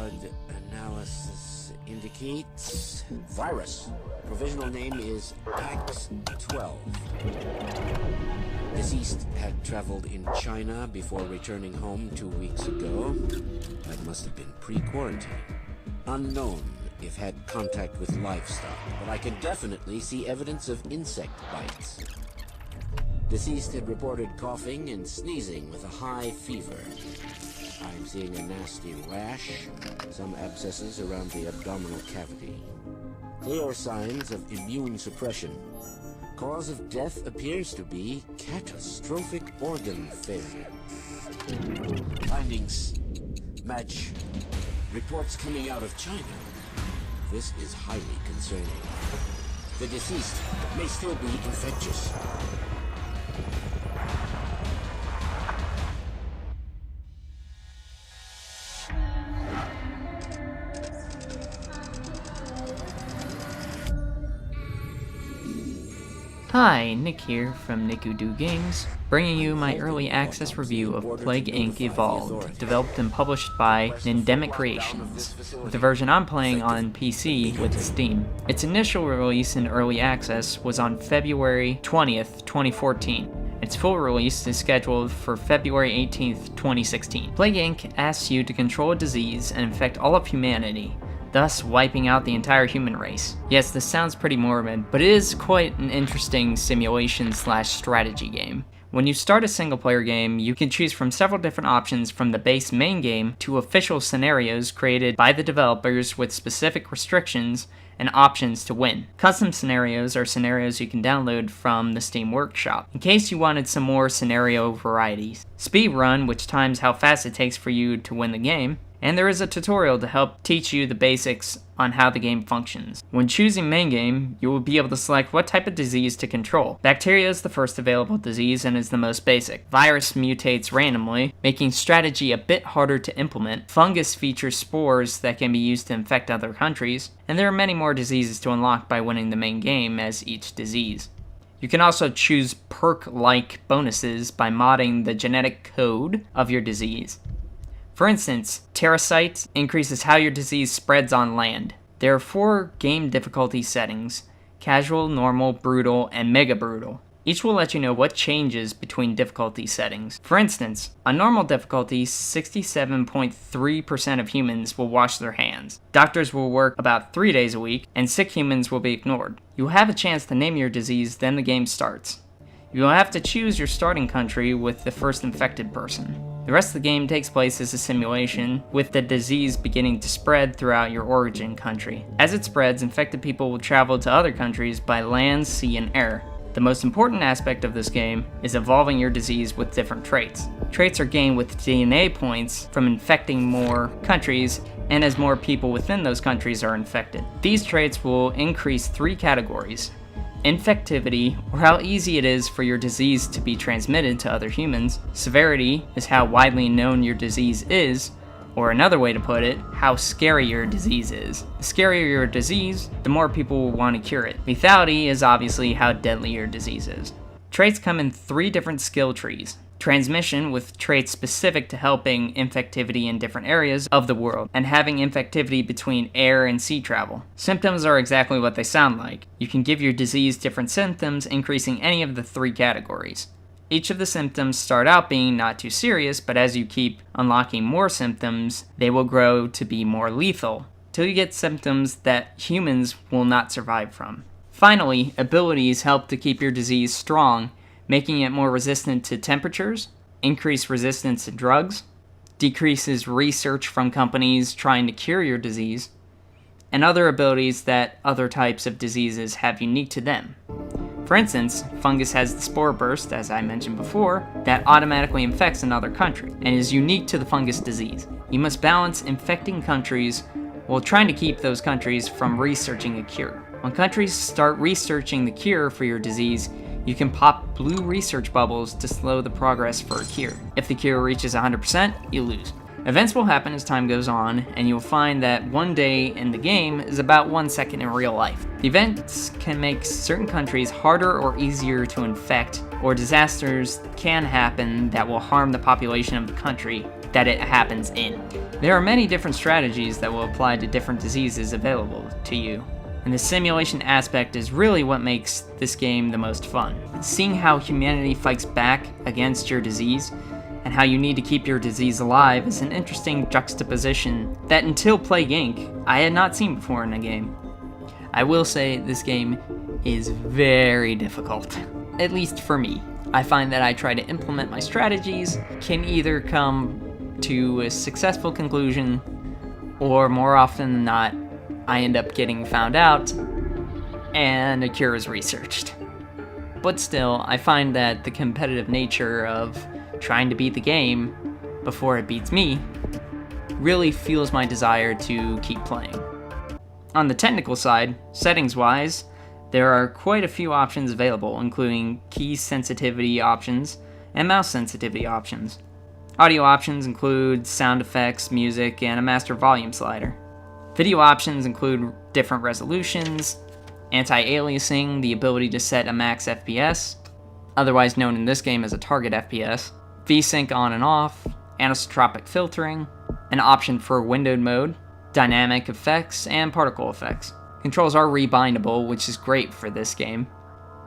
blood analysis indicates virus. Provisional name is X12. Deceased had traveled in China before returning home 2 weeks ago. That must have been pre-quarantine. Unknown if had contact with livestock, but I can definitely see evidence of insect bites. Deceased had reported coughing and sneezing with a high fever. I'm seeing a nasty rash, some abscesses around the abdominal cavity. Clear signs of immune suppression. Cause of death appears to be catastrophic organ failure. Findings match reports coming out of China. This is highly concerning. The deceased may still be infectious. Hi, Nick here from Nicu Games, bringing you my early access review of Plague Inc. Evolved, developed and published by Ndemic Creations, with the version I'm playing on PC with Steam. Its initial release in early access was on February 20th, 2014. Its full release is scheduled for February 18th, 2016. Plague Inc. asks you to control a disease and infect all of humanity, thus wiping out the entire human race. Yes, this sounds pretty morbid, but it is quite an interesting simulation/strategy game. When you start a single-player game, you can choose from several different options from the base main game to official scenarios created by the developers with specific restrictions and options to win. Custom scenarios are scenarios you can download from the Steam Workshop, in case you wanted some more scenario varieties. Speedrun, which times how fast it takes for you to win the game, and there is a tutorial to help teach you the basics on how the game functions. When choosing main game, you will be able to select what type of disease to control. Bacteria is the first available disease and is the most basic. Virus mutates randomly, making strategy a bit harder to implement. Fungus features spores that can be used to infect other countries, and there are many more diseases to unlock by winning the main game as each disease. You can also choose perk-like bonuses by modding the genetic code of your disease. For instance, Terrasite increases how your disease spreads on land. There are 4 game difficulty settings: casual, normal, brutal, and mega brutal. Each will let you know what changes between difficulty settings. For instance, on normal difficulty, 67.3% of humans will wash their hands. Doctors will work about 3 days a week, and sick humans will be ignored. You will have a chance to name your disease, then the game starts. You will have to choose your starting country with the first infected person. The rest of the game takes place as a simulation, with the disease beginning to spread throughout your origin country. As it spreads, infected people will travel to other countries by land, sea, and air. The most important aspect of this game is evolving your disease with different traits. Traits are gained with DNA points from infecting more countries, and as more people within those countries are infected. These traits will increase 3 categories: infectivity, or how easy it is for your disease to be transmitted to other humans. Severity is how widely known your disease is, or another way to put it, how scary your disease is. The scarier your disease, the more people will want to cure it. Lethality is obviously how deadly your disease is. Traits come in 3 different skill trees. Transmission, with traits specific to helping infectivity in different areas of the world, and having infectivity between air and sea travel. Symptoms are exactly what they sound like. You can give your disease different symptoms, increasing any of the 3 categories. Each of the symptoms start out being not too serious, but as you keep unlocking more symptoms, they will grow to be more lethal, till you get symptoms that humans will not survive from. Finally, abilities help to keep your disease strong, making it more resistant to temperatures, increase resistance to drugs, decreases research from companies trying to cure your disease, and other abilities that other types of diseases have unique to them. For instance, fungus has the spore burst, as I mentioned before, that automatically infects another country, and is unique to the fungus disease. You must balance infecting countries while trying to keep those countries from researching a cure. When countries start researching the cure for your disease, you can pop blue research bubbles to slow the progress for a cure. If the cure reaches 100%, you lose. Events will happen as time goes on, and you'll find that one day in the game is about 1 second in real life. The events can make certain countries harder or easier to infect, or disasters can happen that will harm the population of the country that it happens in. There are many different strategies that will apply to different diseases available to you, and the simulation aspect is really what makes this game the most fun. Seeing how humanity fights back against your disease, and how you need to keep your disease alive is an interesting juxtaposition that until Plague Inc., I had not seen before in a game. I will say this game is very difficult, at least for me. I find that I try to implement my strategies, can either come to a successful conclusion, or more often than not, I end up getting found out, and a cure is researched. But still, I find that the competitive nature of trying to beat the game before it beats me really fuels my desire to keep playing. On the technical side, settings-wise, there are quite a few options available, including key sensitivity options and mouse sensitivity options. Audio options include sound effects, music, and a master volume slider. Video options include different resolutions, anti-aliasing, the ability to set a max FPS, otherwise known in this game as a target FPS, VSync on and off, anisotropic filtering, an option for windowed mode, dynamic effects, and particle effects. Controls are rebindable, which is great for this game,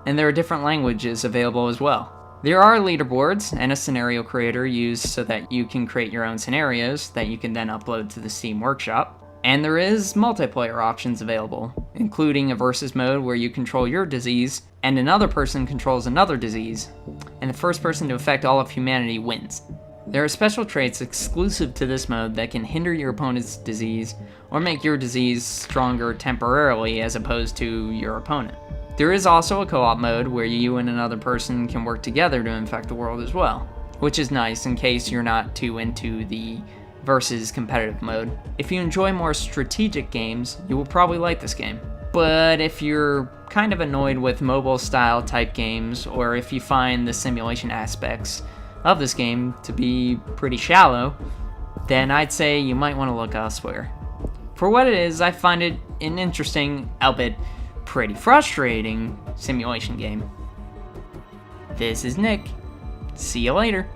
and there are different languages available as well. There are leaderboards and a scenario creator used so that you can create your own scenarios that you can then upload to the Steam Workshop. And there is multiplayer options available, including a versus mode where you control your disease and another person controls another disease, and the first person to affect all of humanity wins. There are special traits exclusive to this mode that can hinder your opponent's disease or make your disease stronger temporarily as opposed to your opponent. There is also a co-op mode where you and another person can work together to infect the world as well, which is nice in case you're not too into the versus competitive mode. If you enjoy more strategic games, you will probably like this game. But if you're kind of annoyed with mobile style type games, or if you find the simulation aspects of this game to be pretty shallow, then I'd say you might want to look elsewhere. For what it is, I find it an interesting, albeit pretty frustrating, simulation game. This is Nick. See you later.